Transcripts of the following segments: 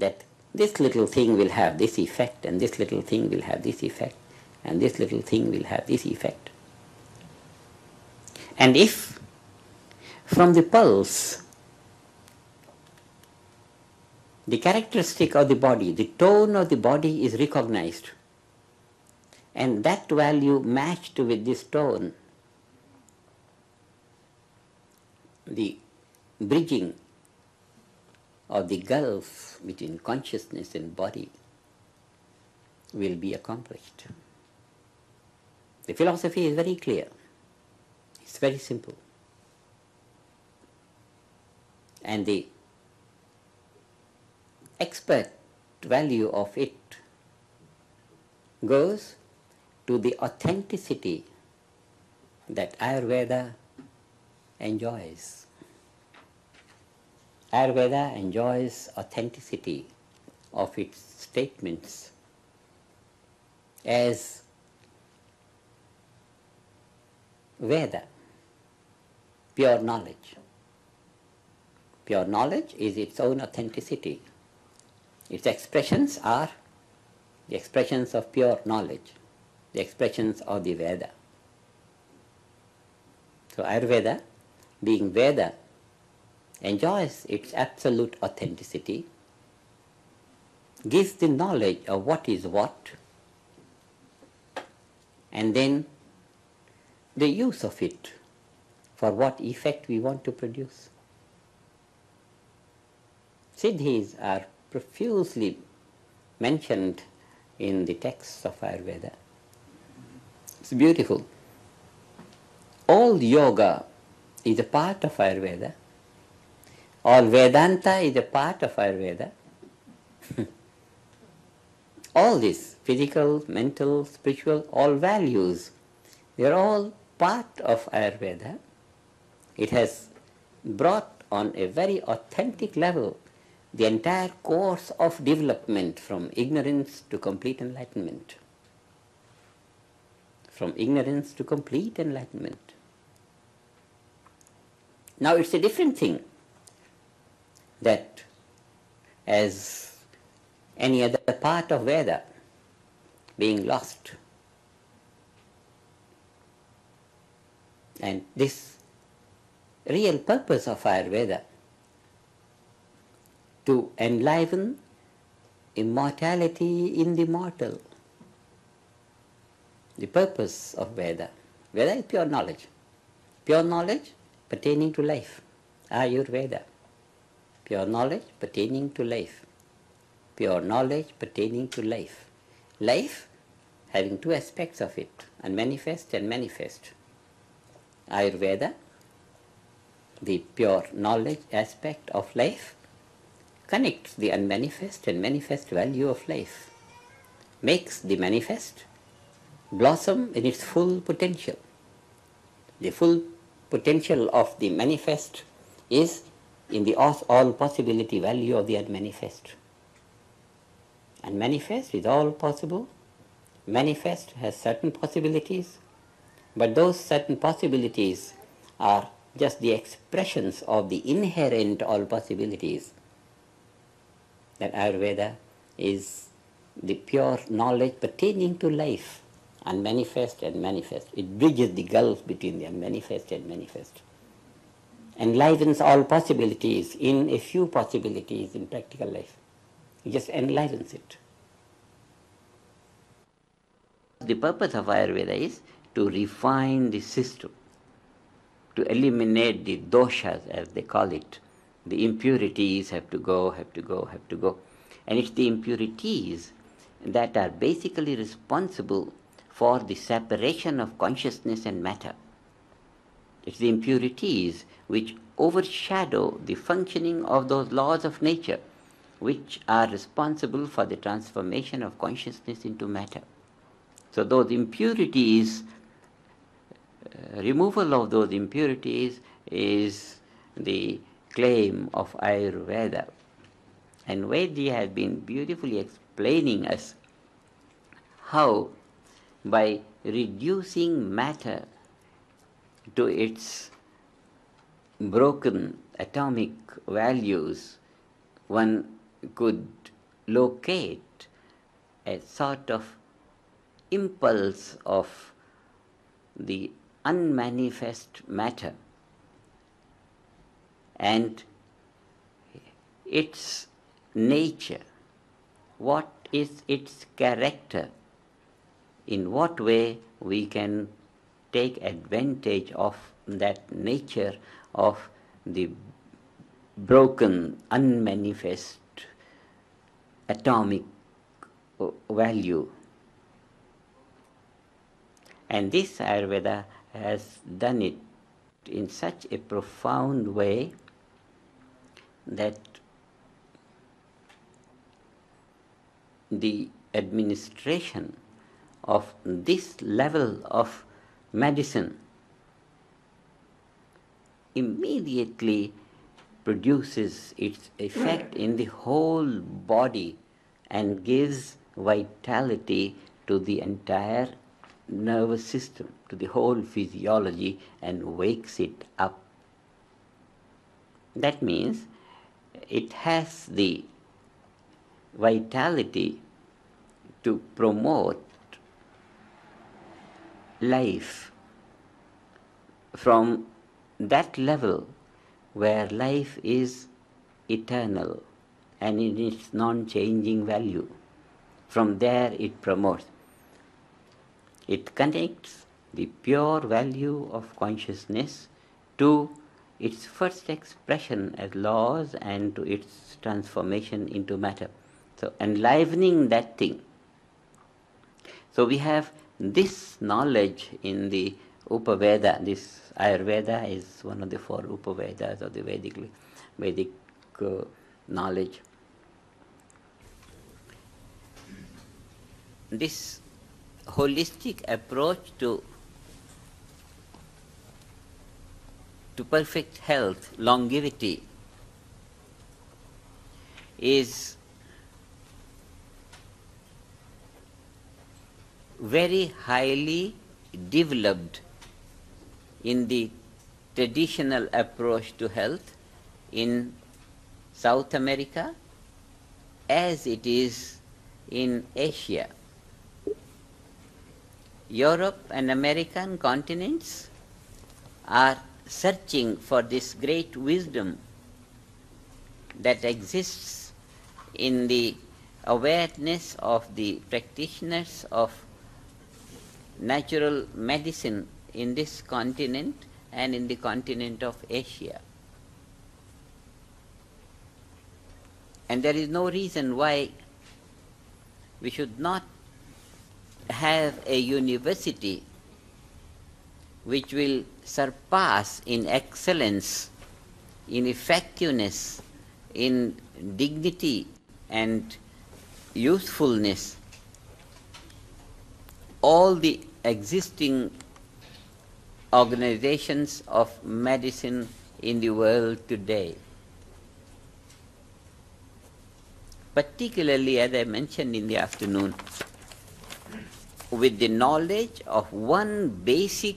that this little thing will have this effect, and this little thing will have this effect, and this little thing will have this effect. And if from the pulse, the characteristic of the body, the tone of the body is recognized, and that value matched with this tone, the bridging of the gulf between consciousness and body will be accomplished. The philosophy is very clear. It's very simple. And the expert value of it goes to the authenticity that Ayurveda enjoys. Ayurveda enjoys authenticity of its statements as Veda, pure knowledge. Pure knowledge is its own authenticity. Its expressions are the expressions of pure knowledge, the expressions of the Veda. So Ayurveda, being Veda, enjoys its absolute authenticity, gives the knowledge of what is what, and then the use of it for what effect we want to produce. Siddhis are profusely mentioned in the texts of Ayurveda. It's beautiful. All yoga is a part of Ayurveda. All Vedanta is a part of Ayurveda. All this, physical, mental, spiritual, all values, they are all part of Ayurveda. It has brought on a very authentic level the entire course of development from ignorance to complete enlightenment. From ignorance to complete enlightenment. Now it's a different thing that as any other part of Veda being lost. And this real purpose of Ayurveda to enliven immortality in the mortal. The purpose of Veda. Veda is pure knowledge. Pure knowledge pertaining to life. Ayurveda. Pure knowledge pertaining to life. Pure knowledge pertaining to life. Life having two aspects of it, unmanifest and manifest. Ayurveda, the pure knowledge aspect of life, connects the unmanifest and manifest value of life, makes the manifest blossom in its full potential. The full potential of the manifest is in the all possibility value of the unmanifest. Unmanifest is all possible. Manifest has certain possibilities, but those certain possibilities are just the expressions of the inherent all possibilities. That Ayurveda is the pure knowledge pertaining to life, unmanifest and manifest. It bridges the gulf between the unmanifest and manifest. Enlivens all possibilities in a few possibilities in practical life. It just enlivens it. The purpose of Ayurveda is to refine the system, to eliminate the doshas, as they call it. The impurities have to go. And it's the impurities that are basically responsible for the separation of consciousness and matter. It's the impurities which overshadow the functioning of those laws of nature which are responsible for the transformation of consciousness into matter. So those impurities, removal of those impurities is the claim of Ayurveda. And Vaidya has been beautifully explaining us how by reducing matter to its broken atomic values, one could locate a sort of impulse of the unmanifest matter and its nature, what is its character, in what way we can take advantage of that nature of the broken, unmanifest atomic value. And this Ayurveda has done it in such a profound way that the administration of this level of medicine immediately produces its effect in the whole body and gives vitality to the entire nervous system, to the whole physiology, and wakes it up. That means it has the vitality to promote life from that level where life is eternal and in its non-changing value. From there it promotes. It connects the pure value of consciousness to its first expression as laws and to its transformation into matter. So enlivening that thing. So we have this knowledge in the Upaveda. This Ayurveda is one of the 4 Upavedas of the Vedic knowledge. This holistic approach to perfect health, longevity, is very highly developed in the traditional approach to health in South America as it is in Asia. Europe and American continents are searching for this great wisdom that exists in the awareness of the practitioners of natural medicine in this continent and in the continent of Asia. And there is no reason why we should not have a university which will surpass in excellence, in effectiveness, in dignity and usefulness all the existing organizations of medicine in the world today. Particularly, as I mentioned in the afternoon, with the knowledge of one basic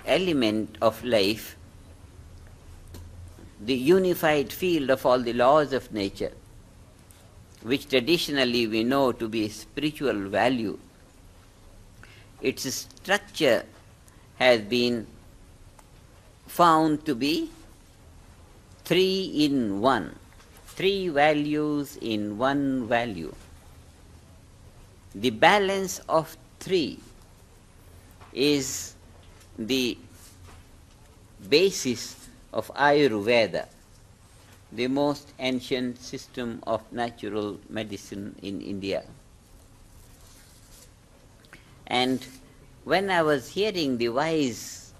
element of life, the unified field of all the laws of nature, which traditionally we know to be spiritual value, its structure has been found to be 3 in 1, 3 values in 1 value. The balance of 3 is the basis of Iurovedha, the most ancient system of natural medicine in India. And when I was hearing the wise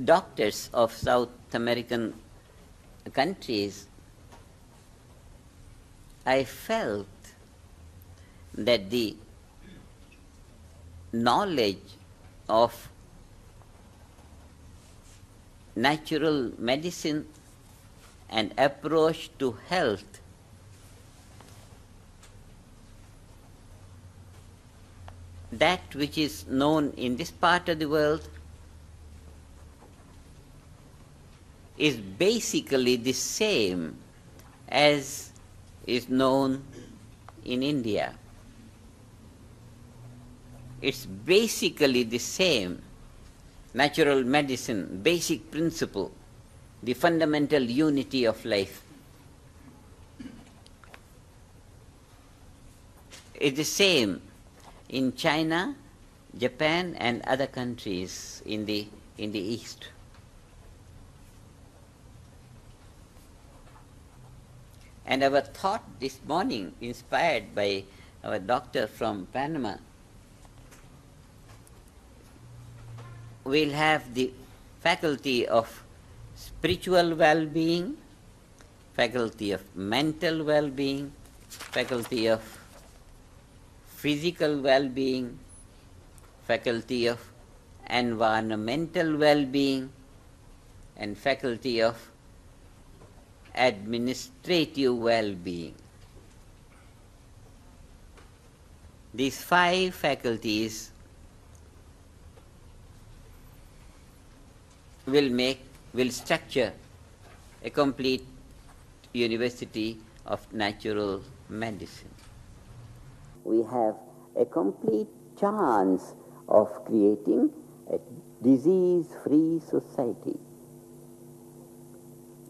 doctors of South American countries, I felt that the knowledge of natural medicine and approach to health that which is known in this part of the world is basically the same as is known in India. It's basically the same natural medicine, basic principle, the fundamental unity of life. It's the same in China, Japan and other countries in the East. And our thought this morning, inspired by our doctor from Panama, will have the faculty of spiritual well-being, faculty of mental well-being, faculty of physical well-being, faculty of environmental well-being, and faculty of administrative well-being. These 5 faculties will structure a complete university of natural medicine. We have a complete chance of creating a disease-free society.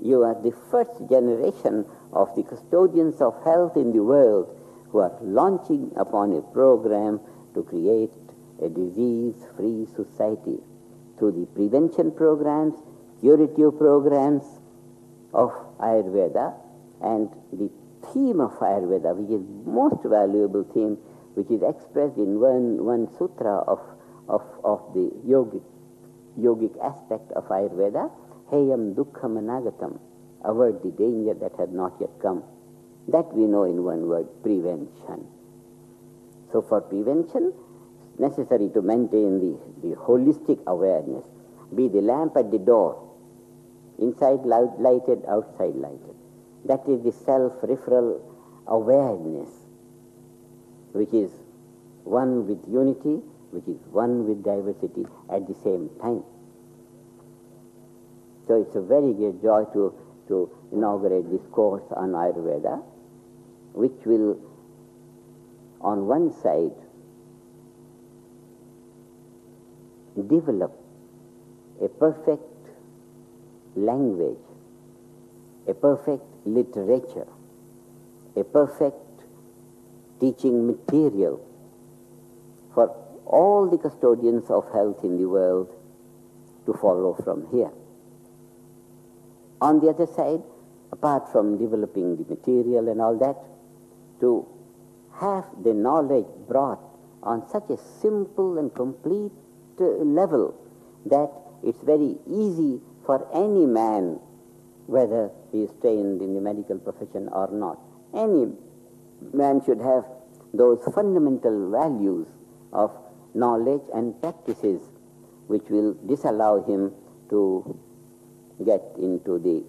You are the first generation of the custodians of health in the world who are launching upon a program to create a disease-free society through the prevention programs, curative programs of Ayurveda, and the theme of Ayurveda, which is most valuable theme, which is expressed in one sutra of the yogic aspect of Ayurveda, Heyam Dukkham Anagatam, avert the danger that had not yet come. That we know in one word, prevention. So for prevention, it's necessary to maintain the holistic awareness, be the lamp at the door, inside lighted, outside lighted. That is the self-referral awareness, which is one with unity, which is one with diversity at the same time. So it's a very great joy to inaugurate this course on Ayurveda, which will, on one side, develop a perfect language, a perfect literature, a perfect teaching material for all the custodians of health in the world to follow from here. On the other side, apart from developing the material and all that, to have the knowledge brought on such a simple and complete level that it's very easy for any man, whether he is trained in the medical profession or not. Any man should have those fundamental values of knowledge and practices which will disallow him to get into the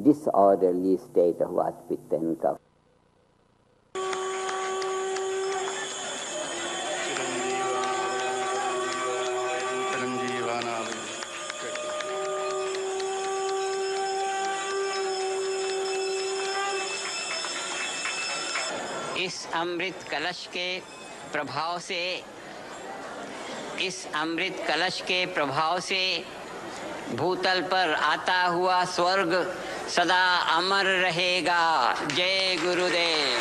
disorderly state of Vata, Pitta and Kapha. इस अमृत कलश के प्रभाव से भूतल पर आता हुआ स्वर्ग सदा अमर रहेगा। जय गुरुदेव।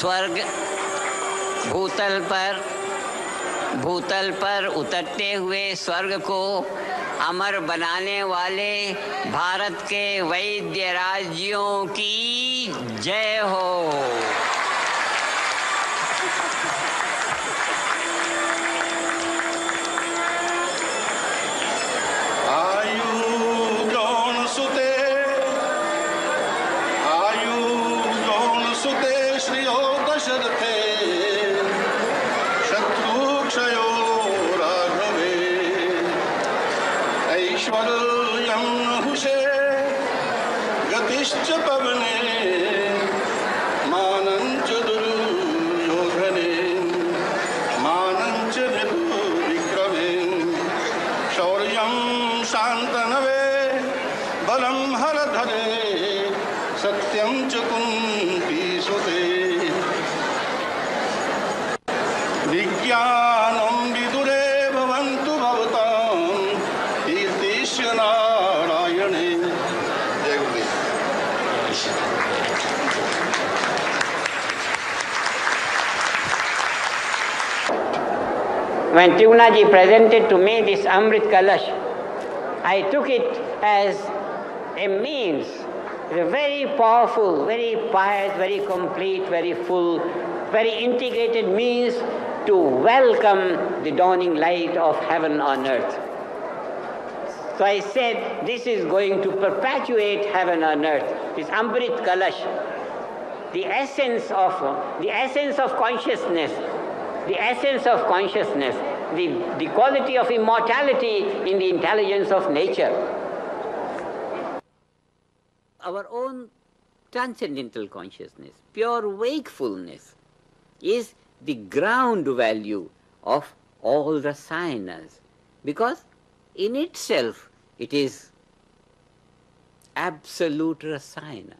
स्वर्ग भूतल पर उतरते हुए स्वर्ग को अमर बनाने वाले भारत के वैद्य राज्यों की जय हो। वरुयं हुषे गतिश्च पवने मानञ्च दुर्योधने मानञ्च विक्रमे शौर्यं शान्तनवे बलं हरधरे सत्यं च कुन्तीसुते विज्ञानं विदुरे भवन्तु भवतां कीर्तिश्च नारायणे। जय गुरुदेव। When Tirunaji presented to me this Amrit Kalash, I took it as a means, a very powerful, very pious, very complete, very full, very integrated means to welcome the dawning light of heaven on earth. So I said, this is going to perpetuate heaven on earth, this Amrit Kalash, the essence of consciousness, the quality of immortality in the intelligence of nature. Our own transcendental consciousness, pure wakefulness, is the ground value of all rasayanas, because in itself it is absolute rasayana,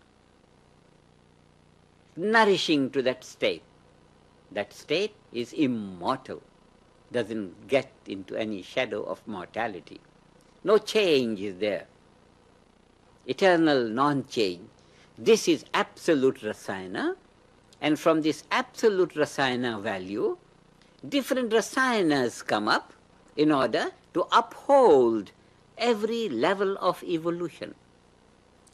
nourishing to that state. That state is immortal, doesn't get into any shadow of mortality. No change is there. Eternal non-change. This is absolute rasayana, and from this absolute rasayana value, different rasayanas come up in order to uphold every level of evolution.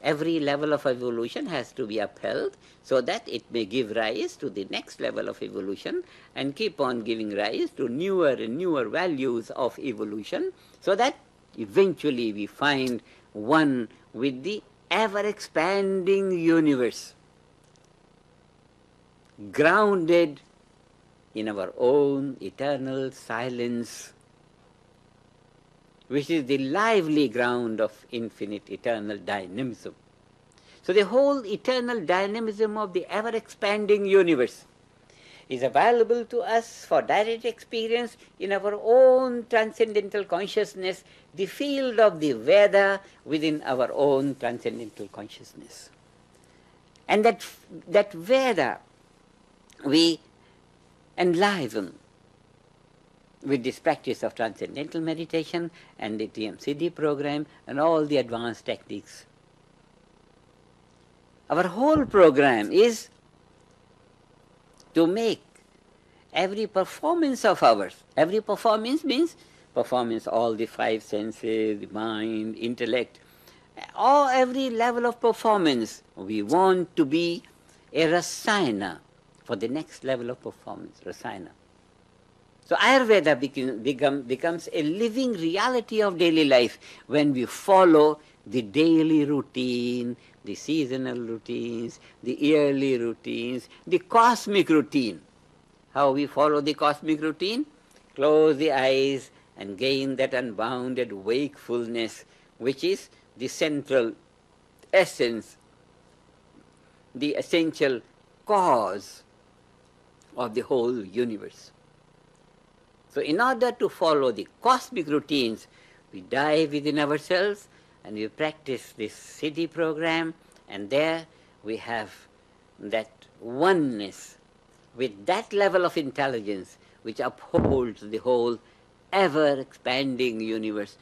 Every level of evolution has to be upheld so that it may give rise to the next level of evolution and keep on giving rise to newer and newer values of evolution, so that eventually we find one with the ever-expanding universe, grounded in our own eternal silence, which is the lively ground of infinite eternal dynamism. So the whole eternal dynamism of the ever-expanding universe is available to us for direct experience in our own transcendental consciousness, the field of the Veda within our own transcendental consciousness. And that Veda we enliven with this practice of transcendental meditation and the TMCD program and all the advanced techniques. Our whole program is to make every performance of ours, every performance means performance all the five senses, the mind, intellect, every level of performance, we want to be a rasayana for the next level of performance, rasayana. So Ayurveda becomes a living reality of daily life when we follow the daily routine, the seasonal routines, the yearly routines, the cosmic routine. How we follow the cosmic routine? Close the eyes and gain that unbounded wakefulness, which is the central essence, the essential cause of the whole universe. So in order to follow the cosmic routines, we dive within ourselves and we practice this city program, and there we have that oneness with that level of intelligence which upholds the whole ever-expanding universe